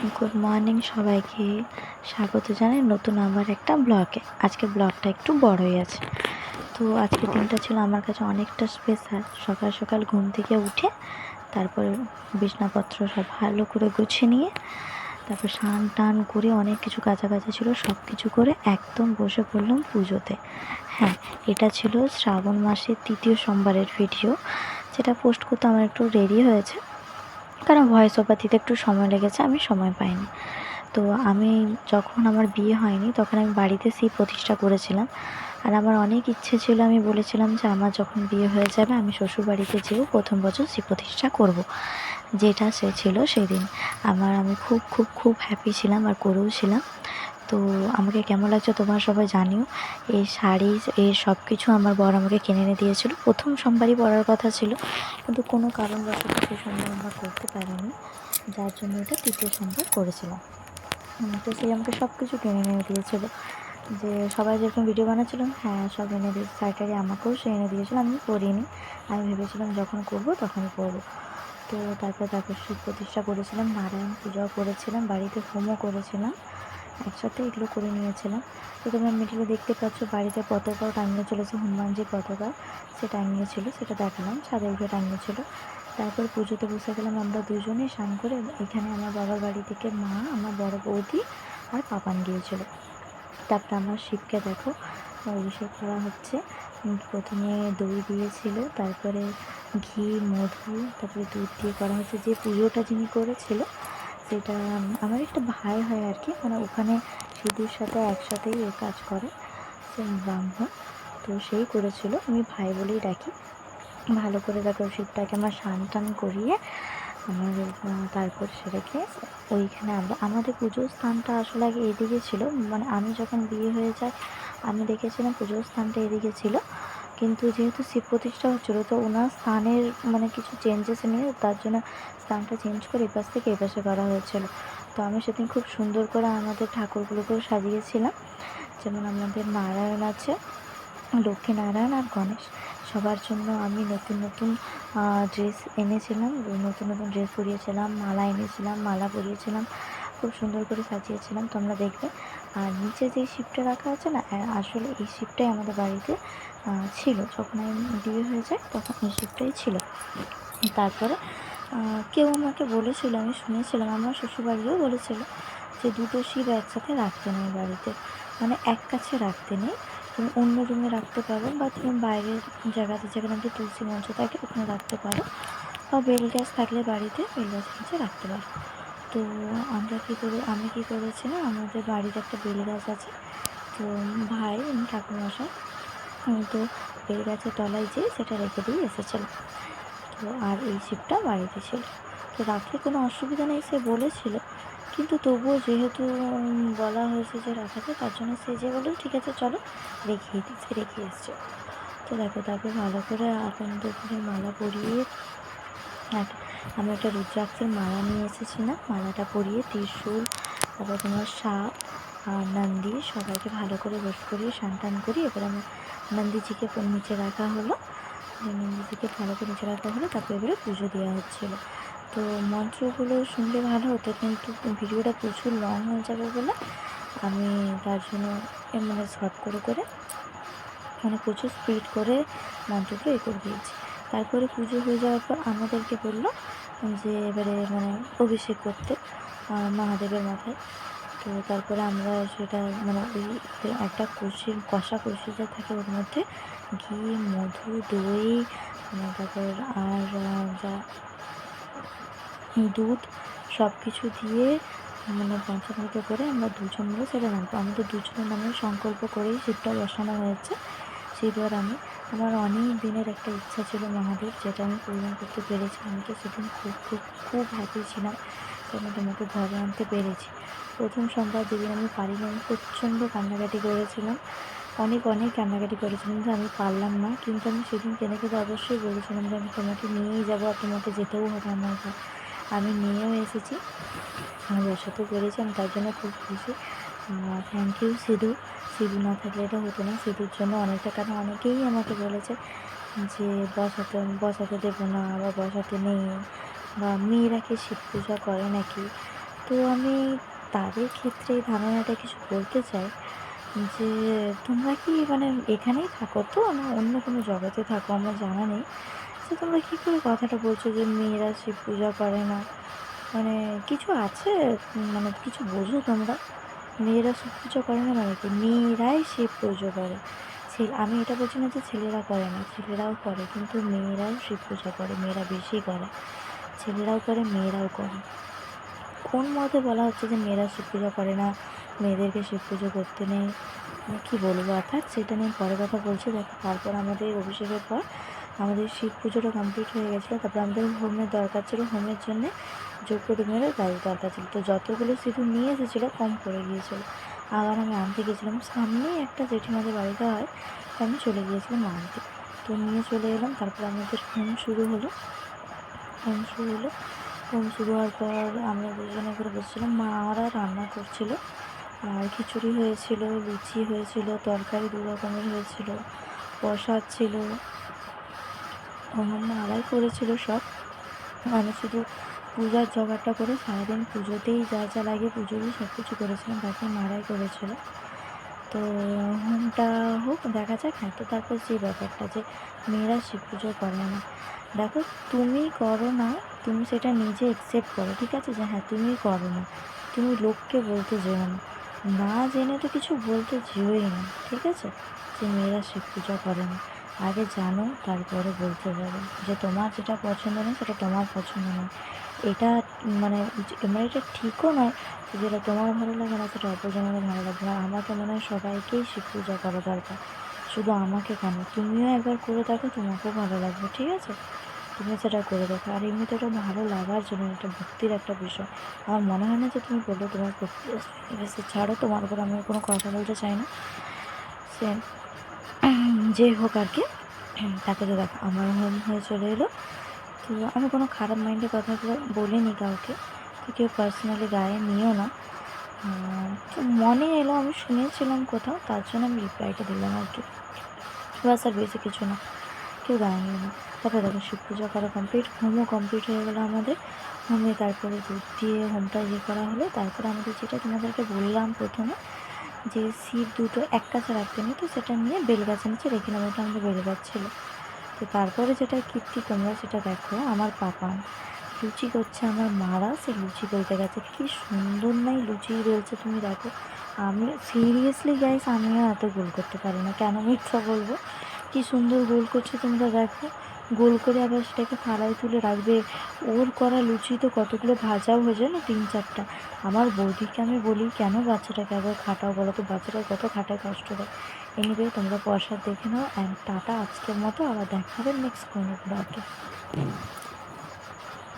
Good morning সবাইকে, স্বাগত জানাই নতুন আমার একটা ব্লগে। আজকে ব্লগটা একটু বড়ই আছে। তো আজকের দিনটা ছিল আমার কাছে অনেকটা স্পেশাল। সকাল সকাল ঘুম থেকে উঠে তারপর বিছনাপত্র সব ভালো করে গুছিয়ে নিয়ে তারপর স্নান টান করে অনেক কিছু কাছাকাছি ছিল, সব কিছু করে একদম বসে পড়লাম পুজোতে। হ্যাঁ, এটা ছিল শ্রাবণ মাসের 3য় সোমবারের ভিডিও, যেটা পোস্ট করতে আমার একটু দেরি হয়েছে, কারণ ভয়েস ওভার দিতে একটু সময় লেগেছে, আমি সময় পাইনি। তো আমি যখন আমার বিয়ে হয়নি তখন আমি বাড়িতে শিব প্রতিষ্ঠা করেছিলাম। আর আমার অনেক ইচ্ছে ছিল, আমি বলেছিলাম যে আমার যখন বিয়ে হয়ে যাবে আমি শ্বশুরবাড়িতে যেও প্রথম বছর শিব প্রতিষ্ঠা করব। যেটা সে ছিল সেদিন আমি খুব খুব খুব হ্যাপি ছিলাম আর করেও ছিলাম। তো আমাকে কেমন লাগছে তোমরা সবাই জানিও। এই শাড়ি, এই সব কিছু আমার বর আমাকে কিনে এনে দিয়েছিল। প্রথম সোমবারই পরার কথা ছিল, কিন্তু কোনো কারণবশত সেই সোমবার আমরা করতে পারিনি, যার জন্য এটা 3য় সোমবার করেছিলাম। তো সেই আমাকে সব কিছু কিনে এনে দিয়েছিল, যে সবাই যেরকম ভিডিও বানাচ্ছিলাম, হ্যাঁ সব এনে দিয়েছে। শাড়িটারি আমাকেও সে এনে দিয়েছিল, আমি পরিনি। আমি ভেবেছিলাম যখন করবো তখনই পরবো। তো তারপর শিব প্রতিষ্ঠা করেছিলাম, নারায়ণ পূজাও করেছিলাম, বাড়িতে হোমও করেছিলাম, একসাথে এগুলো করে নিয়েছিলাম। তো তোমরা মিডিলে দেখতে পাচ্ছ বাড়িতে পতাকাও টাঙিয়ে চলেছে, হনুমানজির পতাকা সে টাঙিয়েছিল, সেটা দেখালাম, ছাদে উঠে টাঙিয়েছিল। তারপর পুজোতে বসে গেলাম আমরা দুজনেই স্নান করে। এখানে আমার বাবার বাড়ি থেকে মা, আমার বড় বৌদি আর পাপান গিয়েছিল। তারপরে আমার শিবকে দেখো অভিষেক করা হচ্ছে। প্রথমে দই দিয়েছিল, তারপরে ঘি, মধু, তারপরে দুধ দিয়ে করা হচ্ছে। যে পুজোটা যিনি করেছিল সেটা আমার একটা ভাই হয় আর কি, মানে ওখানে সিঁদুর সাথে একসাথেই এ কাজ করে, সে ব্রাহ্মণ। তো সেই করেছিল, আমি ভাই বলেই ডাকি। ভালো করে তারপর শিবটাকে আমার স্নান টান করিয়ে আমার তারপর সেটাকে ওইখানে আমাদের পুজোর স্থানটা আসলে আগে এদিকে ছিল, মানে আমি যখন বিয়ে হয়ে যায় আমি দেখেছিলাম পুজোর স্থানটা এদিকে ছিল, কিন্তু যেহেতু শিব প্রতিষ্ঠা হচ্ছিলো তো ওনার স্থানের মানে কিছু চেঞ্জেস নিয়ে তার জন্য স্থানটা চেঞ্জ করে এপাশ থেকে এপাশে করা হয়েছিল। তো আমি সেদিন খুব সুন্দর করে আমাদের ঠাকুরগুলোকেও সাজিয়েছিলাম। যেমন আমাদের নারায়ণ আছে, লক্ষ্মীনারায়ণ আর গণেশ, সবার জন্য আমি নতুন নতুন ড্রেস এনেছিলাম, নতুন নতুন ড্রেস পরিয়েছিলাম, মালা এনেছিলাম, মালা পরিয়েছিলাম, খুব সুন্দর করে সাজিয়েছিলাম, তোমরা দেখবে। আর নিচে যেই শিবটা রাখা আছে না, আসলে এই শিবটাই আমাদের বাড়িতে ছিল, যখন আমি বিয়ে হয়ে যায় তখন এই শিবটাই ছিল। তারপরে কেউ আমাকে বলেছিল, আমি শুনেছিলাম, আমার শ্বশুরবাড়িও বলেছিল যে দুটো শিব একসাথে রাখতে নেই বাড়িতে, মানে এক কাছে রাখতে নেই, তুমি অন্য রুমে রাখতে পারো, বা তুমি বাইরের জায়গাতে যেখানে আমাদের তুলসী মঞ্চ থাকে ওখানে রাখতে পারো, বা বেল গাছ থাকলে বাড়িতে বেল গাছ নিচে রাখতে পারো। তো আমি কী করেছি না, আমাদের বাড়িতে একটা বেল গাছ আছে, তো ভাই ঠাকুরমশাই তো বেল গাছের তলায় যেয়ে সেটা রেখে দিয়ে এসেছিলো। তো আর এই শিবটা বাড়িতে ছিল, তো রাখলে কোনো অসুবিধা নেই সে বলেছিল, কিন্তু তবুও যেহেতু বলা হয়েছে যে রাখাতে, তার জন্য সে যে বলল ঠিক আছে চলো রেখে দিচ্ছি, রেখে এসছে। তো দেখো তারপর ভালো করে আকন্দ ফুলের মালা পরিয়ে আমি একটা রুদ্রাক্ষের মালা নিয়ে এসেছিলাম, মালাটা পরিয়ে ত্রিশূল, তারপর তোমার সাপ আর নন্দী সবাইকে ভালো করে বস করিয়ে স্নান টান করি। এবার আমার নন্দীজিকে নিচে রাখা হলো, নন্দীজিকে ভালো করে নিচে রাখা হলো, তারপর এবারে পুজো দেওয়া হচ্ছিলো। তো মন্ত্রগুলো শুনলে ভালো হতো, কিন্তু ভিডিওটা প্রচুর লং হয়ে যাবে বলে আমি তার জন্য মানে শর্ট করে মানে প্রচুর স্পিড করে মন্ত্রগুলো করে দিয়েছি। তারপরে পুজো হয়ে যাওয়ার পর আমাদেরকে বললো যে এবারে মানে অভিষেক করতে মহাদেবের মাথায়। তো তারপরে আমরা সেটা মানে ওই একটা কষা কষি যা থাকে ওর মধ্যে ঘি, মধু, দই, তারপর আর যা দুধ সব কিছু দিয়ে মানে পঞ্চামৃত করে আমরা দুজন মিলে সেটা নামবো। আমাদের দুজনের নামে সংকল্প করেই শিবটা বসানো হয়েছে। শিবর আমার অনেক দিনের একটা ইচ্ছা ছিল মহাদেব, যেটা আমি পূরণ করতে পেরেছি। আমি তো সেদিন খুব খুব খুব হ্যাপি ছিলাম যে আমি তোমাকে ঘরে আনতে পেরেছি। প্রথম সোমবার যেদিন আমি পারিনি, আমি প্রচণ্ড কান্নাকাটি করেছিলাম, অনেক অনেক কান্নাকাটি করেছিলাম যে আমি পারলাম না, কিন্তু আমি সেদিন কেঁদে অবশ্যই বলেছিলাম যে আমি তোমাকে নিয়েই যাবো আর তোমাকে যেতেও হবে আমার ঘর। আমি নিয়েও এসেছি, আমি বসাতেও পেরেছি, আমি তার জন্য খুব খুশি। থ্যাংক ইউ সিধু, সিধু না থাকলে এটা হতো না। সিধুর জন্য অনেকটা, কারণ অনেকেই আমাকে বলেছে যে বসাতে দেবো না বা বসাতে নেই, বা মেয়েরা কি শিব পূজা করে নাকি, তো আমি তাদের ক্ষেত্রে এই ধারণাটা কিছু বলতে চাই যে তোমরা কি মানে এখানেই থাকো তো, না অন্য কোনো জগতে থাকো আমার জানা নেই। যে তোমরা কী করে কথাটা বলছো যে মেয়েরা শিব পূজা করে না? মানে কিছু আছে, মানে কিছু বোঝো তোমরা? মেয়েরা শিব পুজো করে না মানে কি? মেয়েরাই শিব পুজো করে। আমি এটা বলছি না যে ছেলেরা করে না, ছেলেরাও করে, কিন্তু মেয়েরাও শিব পূজা করে, মেয়েরা বেশি করে। ছেলেরাও করে, মেয়েরাও করে। কোন মতে বলা হচ্ছে যে মেয়েরা শিব পুজো করে না, মেয়েদেরকে শিব পুজো করতে নেই? মানে কী বলবো, অর্থাৎ সেটা নিয়ে পরে কথা বলছি। দেখো, তারপর আমাদের অভিষেকের পর আমাদের শিব পুজোটা কমপ্লিট হয়ে গেছিলো। তারপর আমাদের হোমের দরকার ছিল, হোমের জন্যে যজ্ঞডুমেরও দরকার ছিল। তো যতগুলো সিঁদুর নিয়ে এসেছিলো কম পড়ে গিয়েছিলো, আবার আমি আনতে গেছিলাম। সামনেই একটা জেঠিমাদের বাড়িতে হয়, তো আমি চলে গিয়েছিলাম আনতে। তো নিয়ে চলে এলাম। তারপর আমাদের হোম শুরু হলো। হোম শুরু হলো হোম শুরু হওয়ার পর আমরা দুজনে করে বসছিলাম। মারা রান্না করছিল, আর খিচুড়ি হয়েছিল, লুচি হয়েছিল, তরকারি 2 রকমের হয়েছিল, প্রসাদ ছিল, মারাই করেছিল সব। আমি শুধু পূজার জোগাড়টা করে সারাদিন পুজোতেই যা যা লাগে পুজোরই সব কিছু করেছিলাম, তারপর মারাই করেছিল। তো হোমটা হোক, দেখা যাক। হ্যাঁ, তো তারপর যে ব্যাপারটা যে মেয়েরা শিব পুজো করে না, দেখো তুমি করো না, তুমি সেটা নিজে অ্যাকসেপ্ট করো, ঠিক আছে? যে হ্যাঁ তুমি করো না, তুমি লোককে বলতে যেও না, না জেনে তো কিছু বলতে যেওই না, ঠিক আছে? যে মেয়েরা শিব পূজা করে না, আগে জানো তারপরে বলতে পারো। যে তোমার যেটা পছন্দ নয় সেটা তোমার পছন্দ নয়, এটা মানে এটা ঠিকও নয় যেটা তোমার ভালো লাগে না সেটা অপরজনেরও ভালো লাগবে না। আমাকে মনে হয় সবাইকেই শিব পূজা করা দরকার, শুধু আমাকে কেন, তুমিও একবার করে দেখো, তোমাকেও ভালো লাগবে, ঠিক আছে? তুমি সেটা করে দেখো। আর এমনিতে ওটা ভালো লাগার জন্য, এটা ভক্তির একটা বিষয়। আমার মনে হয় না যে তুমি বললো তোমার ভক্তি বেশি, ছাড়ো, তোমার উপর আমি কোনো কথা বলতে চাই না। সে যে হোক আর কি। তারপরে দেখো আমার হোম হয়ে চলে এলো। তো আমি কোনো খারাপ মাইন্ডে কথাগুলো বলিনি কাউকে, তো কেউ পার্সোনালি গায়ে নিও না। তো মনে এলো, আমি শুনেছিলাম কোথাও, তার জন্য আমি রিপ্লাইটা দিলাম আর কি, বাস, আর বেশি কিছু না। কেউ গায়ে নিও না। তারপরে দেখো শিব পূজা করা কমপ্লিট, হোমও কমপ্লিট হয়ে গেলো আমাদের। হোমে তারপরে দুধ দিয়ে হোমটা করা হলো। তারপরে আমাদের যেটা তোমাদেরকে বললাম প্রথমে, যে শিব দুটো এক কাছে রাখতে নেই, তো সেটা নিয়ে বেলগাছের নিচে রেখে নেবো, ওটা আমাদের বেলগাছ ছিল। তো তারপরে যেটা কীর্তি তোমরা সেটা দেখো, আমার পাপা লুচি করছে, আমার মারা সে লুচি করতে গেছে, কী সুন্দর নাই লুচি রয়েছে, তুমি দেখো। আমি সিরিয়াসলি গাইস, আমিও এত গোল করতে পারি না, কেন মিথ্যা বলবো? কী সুন্দর গোল করছে তোমরা দেখো। গোল করে আবার সেটাকে থালায় তুলে রাখবে। ওর করা লুচি তো কতগুলো ভাজাও হয়ে যায় না, 3-4টা। আমার বৌদিকে আমি বলি, কেন বাচ্চাটাকে একবার খাটাও বলো তো, বাচ্চাটা কত খাটায়, কষ্ট দেয়। এনিওয়ে, তোমরা প্রসাদ দেখে নাও। অ্যান্ড টাটা, আজকের মতো। আবার দেখা হবে নেক্সট কোনো ব্লগে।